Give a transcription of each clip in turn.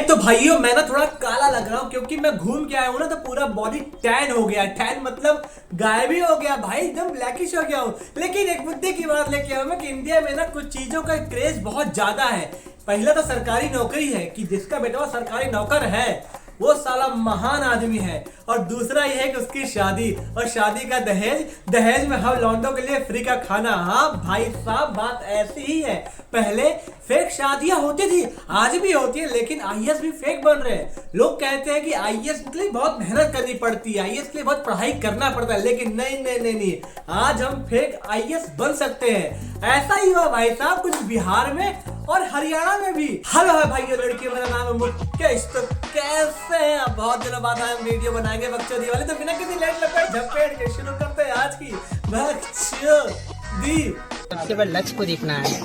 तो भाइयों मैं ना थोड़ा काला लग रहा हूँ क्योंकि मैं घूम के आया हूँ ना, तो पूरा बॉडी टैन हो गया। टैन मतलब गायब ही हो गया भाई, एकदम ब्लैकिश हो गया हूँ। लेकिन एक मुद्दे की बात लेके आया मैं कि इंडिया में ना कुछ चीजों का क्रेज बहुत ज्यादा है। पहला तो सरकारी नौकरी है कि जिसका बेटा सरकारी नौकर है वो साला महान आदमी है, और दूसरा यह है कि उसकी शादी, और शादी का दहेज, दहेज में हम लौंडों के लिए फ्री का खाना। हाँ भाई साहब बात ऐसी ही है। पहले फेक शादियां होती थी, आज भी होती है, लेकिन आईएएस भी फेक बन रहे हैं। लोग कहते हैं कि आईएएस के लिए बहुत मेहनत करनी पड़ती है, आईएएस के लिए बहुत पढ़ाई करना पड़ता है, लेकिन नहीं नहीं नहीं नहीं, आज हम फेक आईएएस बन सकते हैं। ऐसा ही हुआ भाई साहब कुछ बिहार में और हरियाणा में भी। हेलो है भाई लड़कियों, मेरा नाम है मुकेश। तो कैसे हैं आप? बहुत दिनों बाद हम वीडियो बनाएंगे बकचोदी वाले, तो बिना किसी लेट लपेट झपेट के शुरू करते हैं आज की बकचोदी। सबसे बड़ा लक्ष्य को देखना है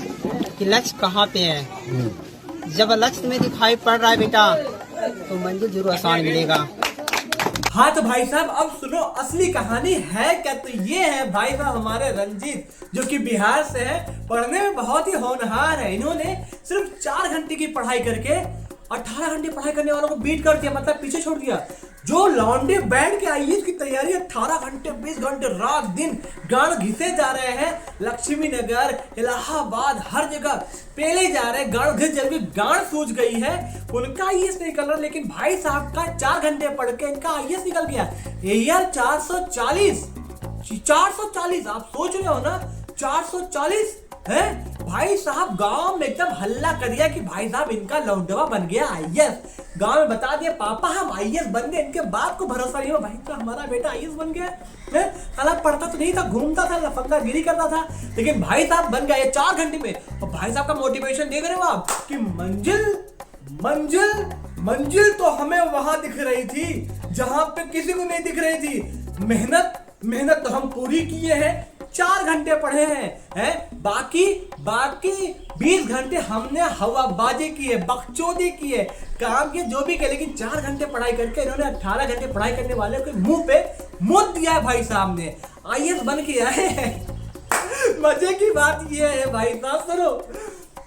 कि लक्ष्य कहाँ पे है। जब लक्ष्य में दिखाई पड़ रहा है बेटा तो मंजिल जरूर आसान मिलेगा। हाँ तो भाई साहब अब सुनो असली कहानी है क्या। तो ये है भाई साहब हमारे रंजीत, जो कि बिहार से है, पढ़ने में बहुत ही होनहार है। इन्होंने सिर्फ 4 घंटे की पढ़ाई करके 18 घंटे पढ़ाई करने वालों को बीट कर दिया, मतलब पीछे छोड़ दिया। जो लौंडे बैंड के आईएएस की तैयारी 18 घंटे 20 घंटे रात दिन गाड़ घिसे जा रहे हैं, लक्ष्मी नगर इलाहाबाद हर जगह पेले जा रहे हैं, गाड़ घिस जब गाड़ सूझ गई है, उनका आईएएस निकल रहा। लेकिन भाई साहब का 4 घंटे पढ़ के इनका आईएएस निकल गया। यार 440 आप सोच रहे हो ना, 440 है भाई साहब। गांव में एकदम हल्ला कर दिया कि भाई साहब इनका लौंडवा बन गया आईएएस। गांव में बता दिया पापा हम आईएएस बन गए। इनके बाप को भरोसा नहीं हो भाई का हमारा बेटा आईएएस बन गया है। साला पढ़ता तो नहीं था, घूमता था, लफंगागिरी करता था, लेकिन भाई साहब बन गया ये 4 घंटे में। और भाई साहब का मोटिवेशन देख रहे हो आप कि मंजिल मंजिल मंजिल तो हमें वहां दिख रही थी जहां पे किसी को नहीं दिख रही थी। मेहनत तो हम पूरी किए हैं, 4 घंटे पढ़े हैं बाकी 20 घंटे हमने हवाबाजी की है, बकचोदी की है, काम किए जो भी किया, लेकिन 4 घंटे पढ़ाई करके इन्होंने 18 घंटे पढ़ाई करने वाले के मुंह पे मुद्द दिया है भाई साहब ने। आईएएस बन के आए हैं। मजे की बात ये है भाई साहब, सुनो,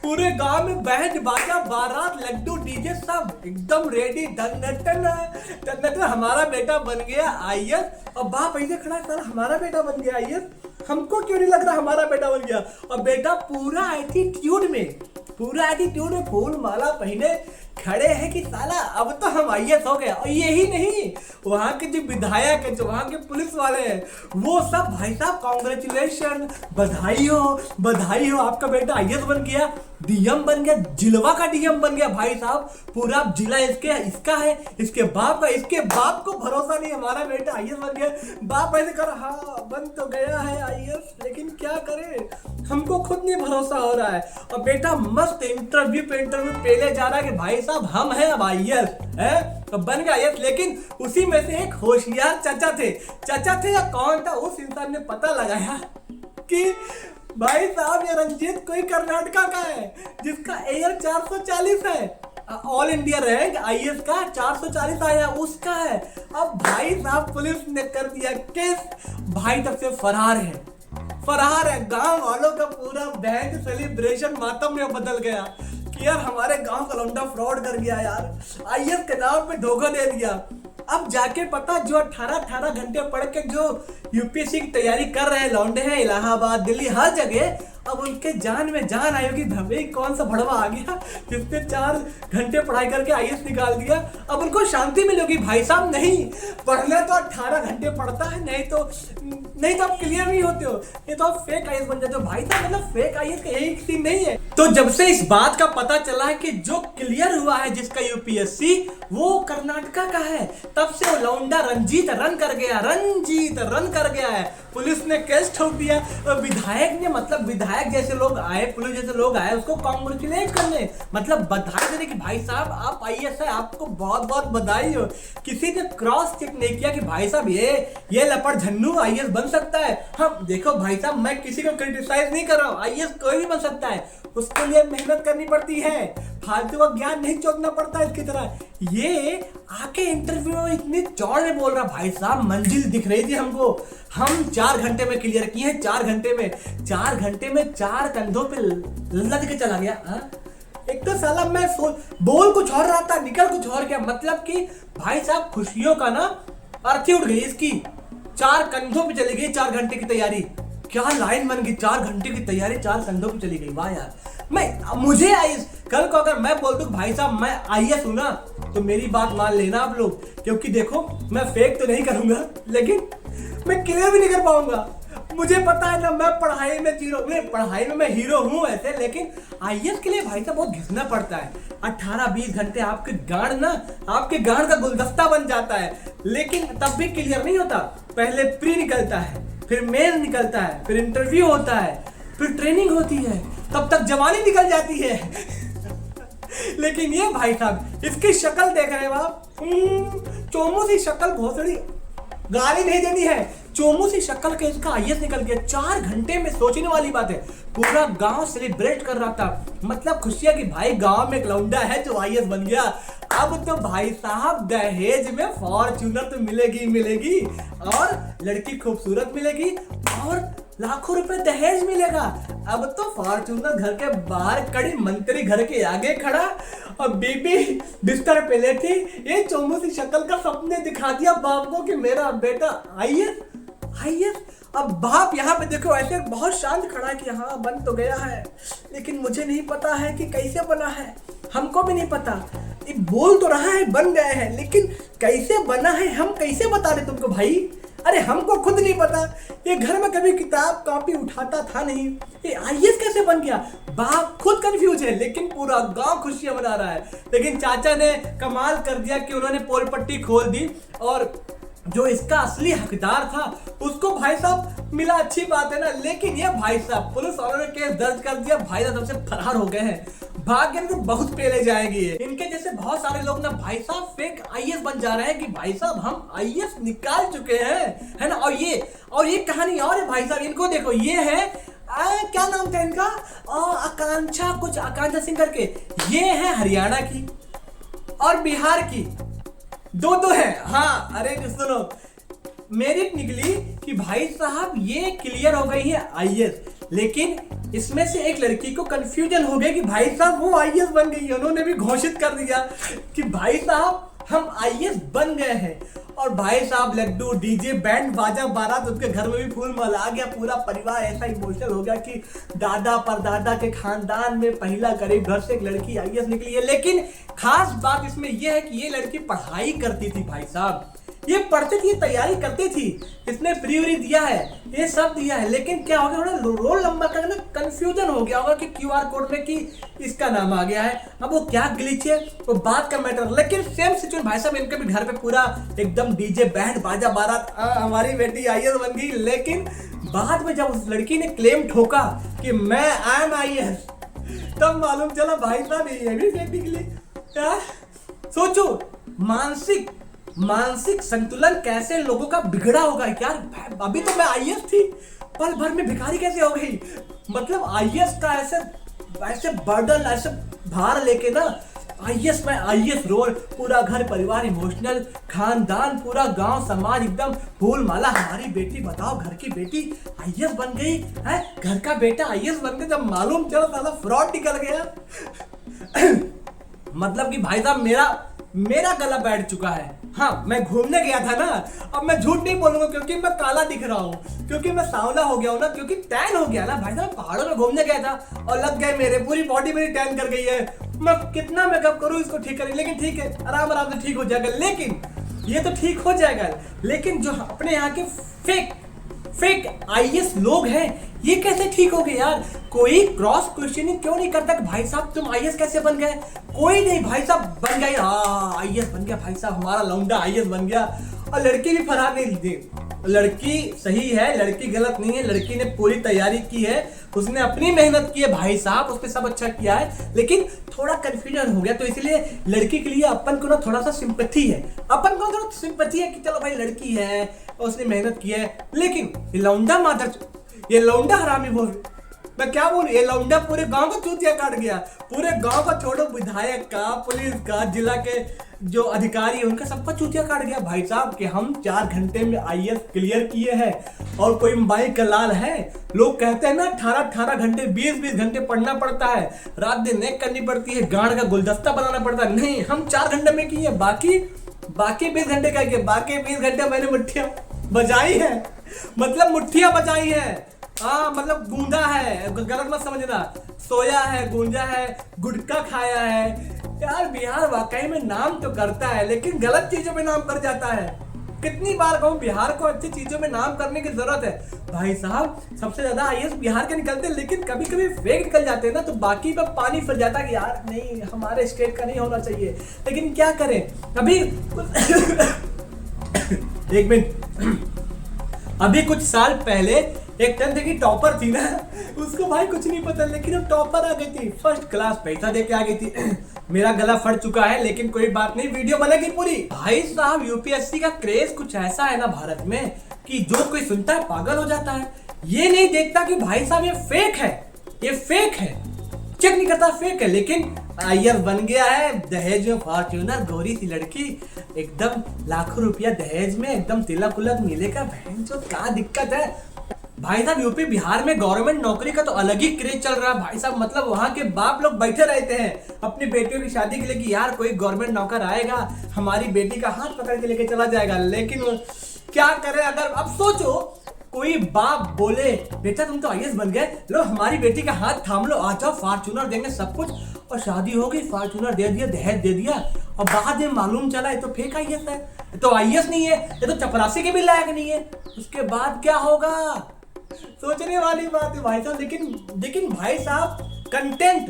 पूरे गांव में बैंड बाजा बारात लड्डू डीजे सब एकदम रेडी, टन हमारा बेटा बन गया आईएएस। और बाप ऐसे खड़ा है, हमारा बेटा बन गया आईएएस, हमको क्यों नहीं लग रहा हमारा बेटा बन गया। और बेटा पूरा एटीट्यूड में फूल माला पहने खड़े हैं कि साला अब तो हम आईएएस हो गए। और यही नहीं, वहां के जो विधायक है, जो वहां के पुलिस वाले हैं, वो सब भाई साहब कांग्रेचुलेशन, बधाई हो आपका बेटा आईएएस बन गया, डीएम बन गया, जिलवा का डीएम बन गया। भाई साहब पूरा जिला इसका है, इसके बाप को भरोसा नहीं हमारा बेटा आईएएस बन गया। बाप ऐसे कर हाँ बन तो गया है आईएएस, लेकिन क्या करे, हमको खुद नहीं भरोसा हो रहा है। और बेटा मस्त इंटरव्यू पेले जा रहा है कि भाई साहब हम हैं अब आईएएस है, तो बन गया आईएएस। लेकिन उसी में से एक होशियार चाचा थे या कौन था, उस इंसान ने पता लगाया कि भाई साहब ये रंजीत कोई कर्नाटका का है जिसका एयर 440 है, ऑल इंडिया रैंक आईएएस का 440 आया उसका है। अब भाई साहब पुलिस ने कर दिया केस, भाई तब से फरार है। गांव वालों का पूरा बैंक सेलिब्रेशन मातम में बदल गया कि यार हमारे गांव का लौंडा फ्रॉड कर गया यार, आईएएस के नाम पे धोखा दे दिया। अब जाके पता जो 18 घंटे पढ़ के जो यूपीएससी की तैयारी कर रहे हैं लौंडे हैं, इलाहाबाद दिल्ली हर जगह, अब उनके जान में जान आई होगी भाई कौन सा भड़वा आ गया जिसने 4 घंटे पढ़ाई करके आईएएस निकाल दिया। अब उनको शांति मिलेगी। भाई साहब नहीं, पढ़ना तो 18 घंटे पढ़ता है, नहीं तो आप क्लियर नहीं होते हो, ये तो आप फेक आईएएस बन जाते हो। भाई साहब मतलब फेक आईएएस का यही सीन नहीं है। तो जब से इस बात का पता चला है कि जो क्लियर हुआ है जिसका यूपीएससी वो कर्नाटका का है, तब से वो लौंडा रंजीत रन कर गया है। पुलिस ने केस ठोक दिया, और विधायक ने, मतलब विधायक जैसे लोग आए, पुलिस जैसे लोग आए उसको कांग्रेचुलेट करने, मतलब बधाई देने कि भाई साहब आप आईएएस है, आपको बहुत बहुत बधाई हो। किसी ने क्रॉस चेक नहीं किया कि भाई साहब ये लपड़ झन्नू आईएएस बन सकता है। हम देखो भाई साहब मैं किसी को क्रिटिसाइज नहीं कर रहा हूँ, आईएएस कोई भी बन सकता है, उसके लिए मेहनत करनी पड़ती है, फालतू का ज्ञान नहीं चोदना पड़ता इसकी तरह। ये आके इंटरव्यू में इतनी चौड़ में बोल रहा, भाई साहब मंजिल दिख रही थी हमको, हम 4 घंटे में क्लियर किए हैं, 4 घंटे में 4 कंधों पे लद के चला गया। एक तो साला मैं बोल कुछ और रहा था, निकल कुछ और गया। मतलब कि भाई साहब खुशियों का ना अर्थी उठ गई इसकी। 4 कंधों पे चली गई 4 घंटे की तैयारी। क्या लाइन बन गई, 4 घंटे की तैयारी 4 कंधों पे चली गई। वाह यार, मुझे आईएएस, कल को अगर मैं बोल दूं भाई साहब मैं आईएएस हूं ना, तो मेरी बात मान लेना आप लोग, क्योंकि देखो मैं फेक तो नहीं करूंगा, लेकिन मैं क्लियर भी नहीं कर पाऊंगा। मुझे पता है ना, मैं पढ़ाई में जीरो, पढ़ाई में मैं हीरो हूं ऐसे, लेकिन आईएएस के लिए भाई साहब बहुत घिसना पड़ता है। 18-20 घंटे आपके गांड का गुलदस्ता बन जाता है, लेकिन तब भी क्लियर नहीं होता। पहले प्री निकलता है, फिर मेन निकलता है, फिर इंटरव्यू होता है, फिर ट्रेनिंग होती है, तब तक जवानी निकल जाती है। लेकिन ये भाई साहब, इसकी शक्ल देख रहे हो आप, चोमू सी शक्ल, भोसड़ी, गाली नहीं देनी है, चोमू सी शक्ल के इसका आईएएस निकल गया 4 घंटे में। सोचने वाली बात है, पूरा गांव सेलिब्रेट कर रहा था। मतलब खुशियां कि भाई गांव में एक लौंडा है जो आईएएस बन गया। अब तो भाई साहब दहेज में फॉर्च्यूनर तो मिलेगी, और लड़की खूबसूरत मिलेगी, और लाखों रुपए दहेज मिलेगा। अब तो फॉर्च्यूनर घर के बाहर खड़ी, मंत्री घर के आगे खड़ा, और बीबी बिस्तर पे लेटी। ये चोमू सी शक्ल का सपने दिखा दिया बाप को कि मेरा बेटा आईएएस। अब बाप यहाँ पे देखो ऐसे बहुत शांत खड़ा है कि हाँ बन तो गया है, लेकिन मुझे नहीं पता है कि कैसे बना है, हमको भी नहीं पता। ये बोल तो रहा है बन गया है, लेकिन कैसे बना है हम कैसे बता रहे तुमको भाई? अरे हमको खुद नहीं पता। ये घर में कभी किताब कॉपी उठाता था नहीं, ये आईएएस कैसे बन गया? बाप खुद कंफ्यूज है, लेकिन पूरा गांव खुशियां मना रहा है। लेकिन चाचा ने कमाल कर दिया कि उन्होंने पोल पट्टी खोल दी, और जो इसका असली हकदार था उसको भाई साहब मिला, अच्छी बात है ना। लेकिन ये भाई साहब पुलिस वालों ने केस दर्ज कर दिया, भाई साहब सबसे फरार हो गए हैं। भाग्य में तो बहुत पेले जाएंगे इनके जैसे बहुत सारे लोग ना भाई साहब फेक आईएएस बन जा रहे हैं कि भाई साहब हम आईएएस निकाल चुके हैं, है ना। और ये कहानी और है भाई साहब, इनको देखो, ये है क्या नाम था इनका, आकांक्षा सिंह करके। ये है हरियाणा की और बिहार की, दो है। हाँ अरे सुनो, मेरिट निकली कि भाई साहब ये क्लियर हो गई है आईएएस, लेकिन इसमें से एक लड़की को कंफ्यूजन हो गया कि भाई साहब वो आईएएस बन गई है। उन्होंने भी घोषित कर दिया कि भाई साहब हम आईएएस बन गए हैं। और भाई साहब लड्डू, डीजे, बैंड बाजा, बारात, उसके घर में भी फूल माल आ गया। पूरा परिवार ऐसा इमोशनल हो गया कि दादा परदादा के खानदान में पहला गरीब घर से एक लड़की आईएएस निकली है। लेकिन खास बात इसमें यह है कि ये लड़की पढ़ाई करती थी भाई साहब, ये पढ़ती थी, तैयारी करती थी, इसने फ्री दिया है, ये सब दिया है। लेकिन क्या हो गया, थोड़ा रोल नंबर का ना कंफ्यूजन हो गया होगा कि क्यूआर कोड में कि इसका नाम आ गया है। अब वो क्या ग्लिच है वो बात का मैटर, लेकिन सेम सिचुएशन भाई साहब इनके भी घर पे पूरा एकदम डीजे, बैंड बाजा, बारात, हमारी बेटी आईएएस बन गई। लेकिन बाद में जब उस लड़की ने क्लेम ठोका कि मैं आई एम आईएएस, तब मालूम चला भाई साहब ये भी फेक निकली। सोचो मानसिक संतुलन कैसे लोगों का बिगड़ा होगा यार। अभी तो मैं आईएएस थी, पल भर में भिखारी कैसे हो गई। मतलब आईएएस का ऐसे बर्डन, ऐसे भार लेके ना आईएएस रोल, पूरा घर परिवार इमोशनल, खानदान, पूरा गांव समाज एकदम फूल माला। हमारी बेटी, बताओ घर की बेटी आईएएस बन गई है, घर का बेटा आईएएस बन गया। जब मालूम चला साला फ्रॉड निकल गया। मतलब कि भाई साहब मेरा गला बैठ चुका है। हाँ मैं घूमने गया था ना, अब मैं झूठ नहीं बोलूंगा क्योंकि मैं काला दिख रहा हूँ, क्योंकि मैं सांवला हो गया हूँ ना, क्योंकि टैन हो गया ना भाई साहब। पहाड़ों में घूमने गया था और लग गए मेरे, पूरी बॉडी मेरी टैन कर गई है। मैं कितना मेकअप करूँ इसको ठीक करें, लेकिन ठीक है आराम से ठीक हो जाएगा। लेकिन ये तो ठीक हो जाएगा, लेकिन जो अपने यहाँ के फेक आईएएस लोग हैं ये कैसे ठीक हो गए यार? कोई क्रॉस क्वेश्चनिंग क्यों नहीं करता कि भाई साहब तुम आईएएस कैसे बन गए? कोई नहीं, भाई साहब बन गए, आईएएस बन गया भाई साहब, हमारा लौंडा आईएएस बन गया। और लड़की भी फरार नहीं दी, लड़की सही है, लड़की गलत नहीं है, लड़की ने पूरी तैयारी की है, उसने अपनी मेहनत की है भाई साहब, उसने सब अच्छा किया है। लेकिन थोड़ा कंफ्यूजन हो गया, तो इसलिए लड़की के लिए अपन को ना थोड़ा सा सिंपैथी है, अपन को थोड़ा सिंपैथी है कि चलो भाई लड़की है, उसने मेहनत की है। लेकिन ये लौंडा हरामी बोल, मैं क्या बोलूं, ये लौंडा पूरे गांव का चूतिया काट गया। पूरे गांव का छोड़ो, विधायक का, पुलिस का, जिला के जो अधिकारी है उनका सबका चूतिया काट गया भाई साहब कि हम 4 घंटे में आईएएस क्लियर किए हैं और कोई बाई का लाल है। लोग कहते हैं ना 18 घंटे 20 घंटे पढ़ना पड़ता है, रात दिन नेक करनी पड़ती है, गांड का गुलदस्ता बनाना पड़ता है। नहीं, हम 4 घंटे में किए, बाकी 20 घंटे का किए। बाकी 20 घंटे मैंने मुट्ठियां बजाई है, मतलब मुट्ठियां बजाई है। हाँ मतलब गूंजा है, गलत मत समझना, सोया है, गूंजा है, गुटखा खाया है। यार बिहार वाकई में नाम तो करता है लेकिन गलत चीजों में नाम कर जाता है। कितनी बार कहूं बिहार को अच्छी चीजों में नाम करने की जरूरत है भाई साहब। सबसे ज्यादा आईएएस बिहार के निकलते हैं लेकिन कभी कभी फेक निकल जाते हैं ना, तो बाकी पे पानी फिर जाता है कि यार नहीं हमारे स्टेट का नहीं होना चाहिए। लेकिन क्या करें अभी एक मिनट, अभी कुछ साल पहले एक 10th की टॉपर थी ना, उसको भाई कुछ नहीं पता लेकिन वो टॉपर आ गई थी, फर्स्ट क्लास पैसा दे के आ गई थी। मेरा गला फट चुका है लेकिन कोई बात नहीं, वीडियो बनेगी पूरी। भाई साहब यूपीएससी का क्रेज कुछ ऐसा है ना भारत में कि जो कोई सुनता है पागल हो जाता है। ये नहीं देखता कि भाई साहब ये फेक है, ये फेक है, चेक नहीं करता फेक है। लेकिन आईएएस बन गया है, दहेज में फॉर्च्यूनर, गोरी सी लड़की, एकदम लाखों रुपया दहेज में, एकदम तिलक उलक मिलेगा। बहन जो क्या दिक्कत है भाई साहब। यूपी बिहार में गवर्नमेंट नौकरी का तो अलग ही क्रेज चल रहा है भाई साहब। मतलब वहां के बाप लोग बैठे रहते हैं अपनी बेटियों की शादी के लिए कि यार कोई गवर्नमेंट नौकर आएगा, हमारी बेटी का हाथ पकड़ के लेके चला जाएगा। लेकिन क्या करे, अगर अब सोचो कोई बाप बोले बेटा तुम तो आईएएस बन गए, लो हमारी बेटी का हाथ थाम लो, आ जाओ फॉर्च्यूनर देंगे सब कुछ, और शादी हो गई, फॉर्च्यूनर दे दिया, दहेज दे दिया, और बाद में मालूम चला ये तो फेक आईएएस है, ये तो आईएएस नहीं है, ये तो चपरासी के भी लायक नहीं है। उसके बाद क्या होगा, सोचने वाली बात है भाई साहब। लेकिन भाई साहब कंटेंट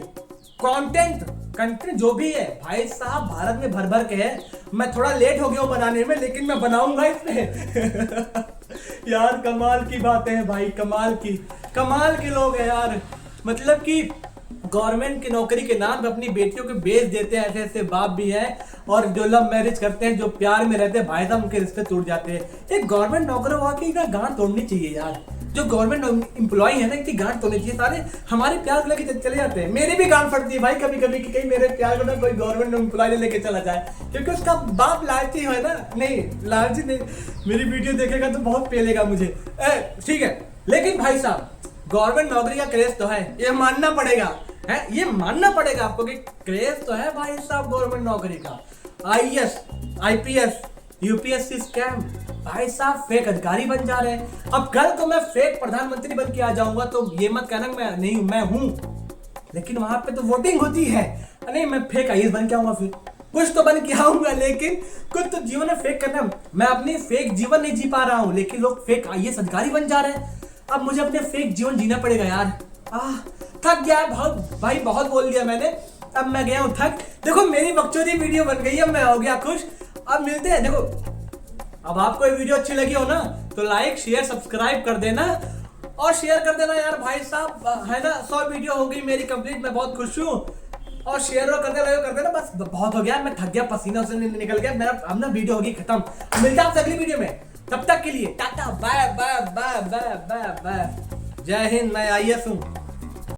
जो भी है भाई साहब भारत में भर भर के है। मैं थोड़ा लेट हो गया हूँ बनाने में लेकिन मैं बनाऊंगा इसमें। यार कमाल की बातें हैं भाई, कमाल के लोग हैं यार। मतलब कि गवर्नमेंट की नौकरी के नाम पे अपनी बेटियों को बेच देते हैं, ऐसे ऐसे बाप भी हैं। और जो लव मैरिज करते हैं, जो प्यार में रहते हैं भाई साहब, उनके रिश्ते टूट जाते हैं। एक गवर्नमेंट नौकर हुआ कि ना गांठ तोड़नी चाहिए यार। जो गवर्नमेंट एम्प्लॉय है ना, इनकी गांठ तोड़नी चाहिए। सारे हमारे प्यार को लेके चले जाते हैं, मेरी भी गांठ फटती है भाई कभी कभी कि कहीं मेरे प्यार को ना कोई गवर्नमेंट एम्प्लॉय लेके चला जाए, क्योंकि उसका बाप लालची है ना। नहीं लालची नहीं, मेरी वीडियो देखेगा तो बहुत पेलेगा मुझे, ठीक है। लेकिन भाई साहब गवर्नमेंट नौकरी का क्रेज तो है, ये मानना पड़ेगा, है ये मानना पड़ेगा आपको कि क्रेज तो है भाई साहब गवर्नमेंट नौकरी का। आईएएस, आईपीएस, यूपीएससी स्कैम, भाई साहब फेक अधिकारी बन जा रहे हैं। अब कल को मैं फेक प्रधानमंत्री बन के आ जाऊंगा तो ये मत कहना मैं हूं, लेकिन वहां पे तो वोटिंग होती है। नहीं मैं फेक आईएएस बन के आऊंगा, फिर कुछ तो बन के आऊंगा, लेकिन कुछ तो जीवन में फेक करना। मैं अपनी फेक जीवन नहीं जी पा रहा हूं लेकिन लोग फेक आईएएस अधिकारी बन जा रहे हैं। अब मुझे अपने फेक जीवन जीना पड़ेगा यार। थक गया है बहुत भाई, बहुत बोल दिया मैंने, अब मैं गया हूँ थक। देखो मेरी बकचोदी वीडियो बन गई है, मैं हो गया खुश। अब मिलते हैं। देखो अब आपको ये वीडियो अच्छी लगी हो ना तो लाइक शेयर सब्सक्राइब कर देना और शेयर कर देना यार भाई साहब, है ना। 100 वीडियो हो गई मेरी कंप्लीट, मैं बहुत खुश हूँ। और शेयर कर देना, बस बहुत हो गया, मैं थक गया, पसीना से निकल गया मेरा। अब ना वीडियो होगी खत्म, मिलता हूँ अगली वीडियो में, तब तक के लिए tata bye bye bye bye bye bye. जय हिंद, मैं आईएएस हूँ।